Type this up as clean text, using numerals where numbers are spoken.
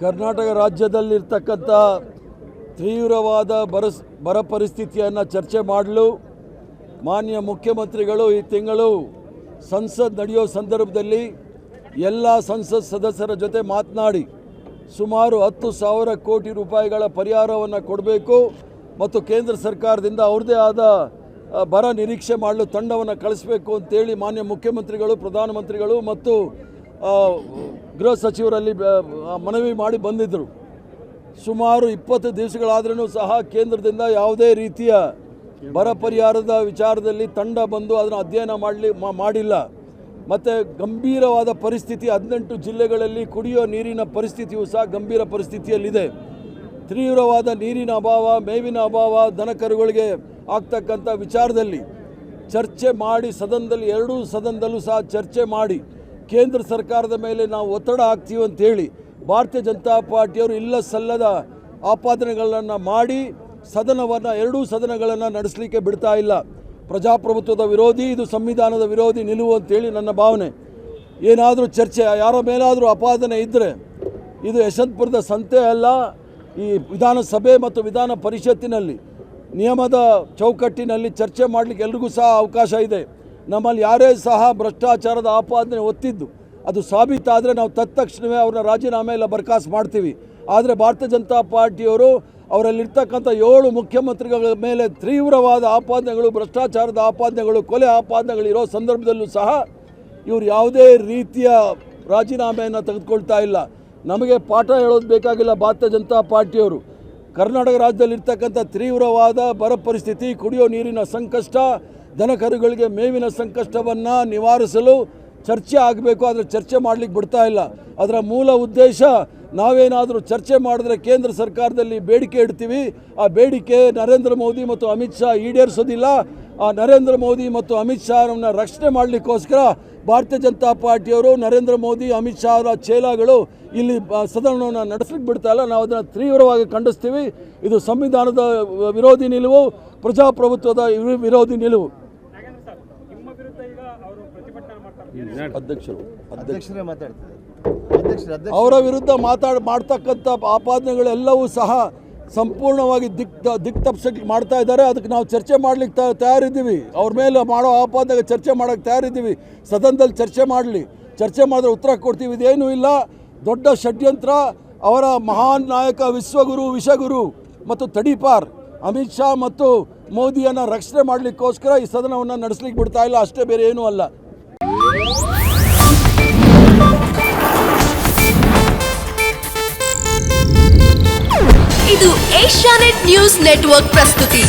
ಕರ್ನಾಟಕ ರಾಜ್ಯದಲ್ಲಿರ್ತಕ್ಕಂಥ ತೀವ್ರವಾದ ಬರ ಪರಿಸ್ಥಿತಿಯನ್ನು ಚರ್ಚೆ ಮಾಡಲು ಮಾನ್ಯ ಮುಖ್ಯಮಂತ್ರಿಗಳು ಈ ತಿಂಗಳು ಸಂಸತ್ ನಡೆಯೋ ಸಂದರ್ಭದಲ್ಲಿ ಎಲ್ಲ ಸಂಸತ್ ಸದಸ್ಯರ ಜೊತೆ ಮಾತನಾಡಿ ಸುಮಾರು 10,000 ಕೋಟಿ ರೂಪಾಯಿಗಳ ಪರಿಹಾರವನ್ನು ಕೊಡಬೇಕು ಮತ್ತು ಕೇಂದ್ರ ಸರ್ಕಾರದಿಂದ ಅವ್ರದ್ದೇ ಆದ ಬರ ನಿರೀಕ್ಷೆ ಮಾಡಲು ತಂಡವನ್ನು ಕಳಿಸಬೇಕು ಅಂತೇಳಿ ಮಾನ್ಯ ಮುಖ್ಯಮಂತ್ರಿಗಳು, ಪ್ರಧಾನಮಂತ್ರಿಗಳು ಮತ್ತು ಗೃಹ ಸಚಿವರಲ್ಲಿ ಮನವಿ ಮಾಡಿ ಬಂದಿದ್ದರು. ಸುಮಾರು 20 ದಿವಸಗಳಾದ್ರೂ ಸಹ ಕೇಂದ್ರದಿಂದ ಯಾವುದೇ ರೀತಿಯ ಬರ ಪರಿಹಾರದ ವಿಚಾರದಲ್ಲಿ ತಂಡ ಬಂದು ಅದನ್ನು ಅಧ್ಯಯನ ಮಾಡಿಲ್ಲ. ಮತ್ತು ಗಂಭೀರವಾದ ಪರಿಸ್ಥಿತಿ 18 ಜಿಲ್ಲೆಗಳಲ್ಲಿ ಕುಡಿಯೋ ನೀರಿನ ಪರಿಸ್ಥಿತಿಯೂ ಸಹ ಗಂಭೀರ ಪರಿಸ್ಥಿತಿಯಲ್ಲಿದೆ. ತೀವ್ರವಾದ ನೀರಿನ ಅಭಾವ, ಮೇವಿನ ಅಭಾವ, ದನಕರುಗಳಿಗೆ ಆಗ್ತಕ್ಕಂಥ ವಿಚಾರದಲ್ಲಿ ಚರ್ಚೆ ಮಾಡಿ ಸದನದಲ್ಲಿ ಎರಡೂ ಸದನದಲ್ಲೂ ಸಹ ಚರ್ಚೆ ಮಾಡಿ ಕೇಂದ್ರ ಸರ್ಕಾರದ ಮೇಲೆ ನಾವು ಒತ್ತಡ ಹಾಕ್ತೀವಿ ಅಂತೇಳಿ ಭಾರತೀಯ ಜನತಾ ಪಾರ್ಟಿಯವರು ಇಲ್ಲ ಸಲ್ಲದ ಆಪಾದನೆಗಳನ್ನು ಮಾಡಿ ಸದನವನ್ನು ಎರಡೂ ಸದನಗಳನ್ನು ನಡೆಸಲಿಕ್ಕೆ ಬಿಡ್ತಾ ಇಲ್ಲ. ಪ್ರಜಾಪ್ರಭುತ್ವದ ವಿರೋಧಿ, ಇದು ಸಂವಿಧಾನದ ವಿರೋಧಿ ನಿಲುವು ಅಂತೇಳಿ ನನ್ನ ಭಾವನೆ. ಏನಾದರೂ ಚರ್ಚೆ ಯಾರ ಮೇಲಾದರೂ ಆಪಾದನೆ ಇದ್ದರೆ ಇದು ಯಶವಂತಪುರದ ಸಂತೆ ಅಲ್ಲ. ಈ ವಿಧಾನಸಭೆ ಮತ್ತು ವಿಧಾನ ಪರಿಷತ್ತಿನಲ್ಲಿ ನಿಯಮದ ಚೌಕಟ್ಟಿನಲ್ಲಿ ಚರ್ಚೆ ಮಾಡಲಿಕ್ಕೆ ಎಲ್ರಿಗೂ ಸಹ ಅವಕಾಶ ಇದೆ. ನಮ್ಮಲ್ಲಿ ಯಾರೇ ಸಹ ಭ್ರಷ್ಟಾಚಾರದ ಆಪಾದನೆ ಒತ್ತಿದ್ದು ಅದು ಸಾಬೀತಾದರೆ ನಾವು ತತ್ಕ್ಷಣವೇ ಅವ್ರನ್ನ ರಾಜೀನಾಮೆ ಇಲ್ಲ ಬರ್ಖಾಸ್ತು ಮಾಡ್ತೀವಿ. ಆದರೆ ಭಾರತೀಯ ಜನತಾ ಪಾರ್ಟಿಯವರು ಅವರಲ್ಲಿರ್ತಕ್ಕಂಥ 7 ಮುಖ್ಯಮಂತ್ರಿಗಳ ಮೇಲೆ ತೀವ್ರವಾದ ಆಪಾದನೆಗಳು, ಭ್ರಷ್ಟಾಚಾರದ ಆಪಾದನೆಗಳು, ಕೊಲೆ ಆಪಾದನೆಗಳು ಇರೋ ಸಂದರ್ಭದಲ್ಲೂ ಸಹ ಇವರು ಯಾವುದೇ ರೀತಿಯ ರಾಜೀನಾಮೆಯನ್ನು ತೆಗೆದುಕೊಳ್ತಾ ಇಲ್ಲ. ನಮಗೆ ಪಾಠ ಹೇಳೋದು ಬೇಕಾಗಿಲ್ಲ. ಭಾರತೀಯ ಜನತಾ ಪಾರ್ಟಿಯವರು ಕರ್ನಾಟಕ ರಾಜ್ಯದಲ್ಲಿರ್ತಕ್ಕಂಥ ತೀವ್ರವಾದ ಬರ ಪರಿಸ್ಥಿತಿ, ಕುಡಿಯೋ ನೀರಿನ ಸಂಕಷ್ಟ, ದನಕರುಗಳಿಗೆ ಮೇವಿನ ಸಂಕಷ್ಟವನ್ನು ನಿವಾರಿಸಲು ಚರ್ಚೆ ಆಗಬೇಕು. ಆದರೆ ಚರ್ಚೆ ಮಾಡಲಿಕ್ಕೆ ಬಿಡ್ತಾ ಇಲ್ಲ. ಅದರ ಮೂಲ ಉದ್ದೇಶ ನಾವೇನಾದರೂ ಚರ್ಚೆ ಮಾಡಿದ್ರೆ ಕೇಂದ್ರ ಸರ್ಕಾರದಲ್ಲಿ ಬೇಡಿಕೆ ಇಡ್ತೀವಿ. ಆ ಬೇಡಿಕೆ ನರೇಂದ್ರ ಮೋದಿ ಮತ್ತು ಅಮಿತ್ ಶಾ ಈಡೇರಿಸೋದಿಲ್ಲ. ಆ ನರೇಂದ್ರ ಮೋದಿ ಮತ್ತು ಅಮಿತ್ ಶಾರನ್ನು ರಕ್ಷಣೆ ಮಾಡಲಿಕ್ಕೋಸ್ಕರ ಭಾರತೀಯ ಜನತಾ ಪಾರ್ಟಿಯವರು ನರೇಂದ್ರ ಮೋದಿ, ಅಮಿತ್ ಶಾ ಅವರ ಚೇಲಾಗಳು ಇಲ್ಲಿ ಸದನವನ್ನು ನಡೆಸಲಿಕ್ಕೆ ಬಿಡ್ತಾ ಇಲ್ಲ. ನಾವು ಅದನ್ನು ತೀವ್ರವಾಗಿ ಖಂಡಿಸ್ತೀವಿ. ಇದು ಸಂವಿಧಾನದ ವಿರೋಧಿ ನಿಲುವು, ಪ್ರಜಾಪ್ರಭುತ್ವದ ವಿರೋಧಿ ನಿಲುವು. ಅವರ ವಿರುದ್ಧ ಮಾಡ್ತಕ್ಕಂಥ ಆಪಾದನೆಗಳೆಲ್ಲವೂ ಸಹ ಸಂಪೂರ್ಣವಾಗಿ ದಿಕ್ತಪ್ಸಕ್ಕೆ ಮಾಡ್ತಾ ಇದ್ದಾರೆ. ಅದಕ್ಕೆ ನಾವು ಚರ್ಚೆ ಮಾಡಲಿಕ್ಕೆ ತಯಾರಿದ್ದೀವಿ. ಅವ್ರ ಮೇಲೆ ಮಾಡೋ ಆಪಾದನೆಗೆ ಚರ್ಚೆ ಮಾಡೋಕ್ಕೆ ತಯಾರಿದ್ದೀವಿ. ಸದನದಲ್ಲಿ ಚರ್ಚೆ ಮಾಡಲಿ. ಚರ್ಚೆ ಮಾಡಿದ್ರೆ ಉತ್ತರ ಕೊಡ್ತೀವಿ. ಇದೇನೂ ಇಲ್ಲ, ದೊಡ್ಡ ಷಡ್ಯಂತ್ರ. ಅವರ ಮಹಾನ್ ನಾಯಕ, ವಿಶ್ವಗುರು, ವಿಷಗುರು ಮತ್ತು ತಡೀಪಾರ್ ಅಮಿತ್ ಶಾ ಮತ್ತು ಮೋದಿಯನ್ನು ರಕ್ಷಣೆ ಮಾಡಲಿಕ್ಕೋಸ್ಕರ ಈ ಸದನವನ್ನು ನಡೆಸಲಿಕ್ಕೆ ಬಿಡ್ತಾ ಇಲ್ಲ. ಅಷ್ಟೇ, ಬೇರೆ ಏನೂ ಅಲ್ಲ. ಇದು ಏಷ್ಯಾನೆಟ್ ನ್ಯೂಸ್ ನೆಟ್ವರ್ಕ್ ಪ್ರಸ್ತುತಿ.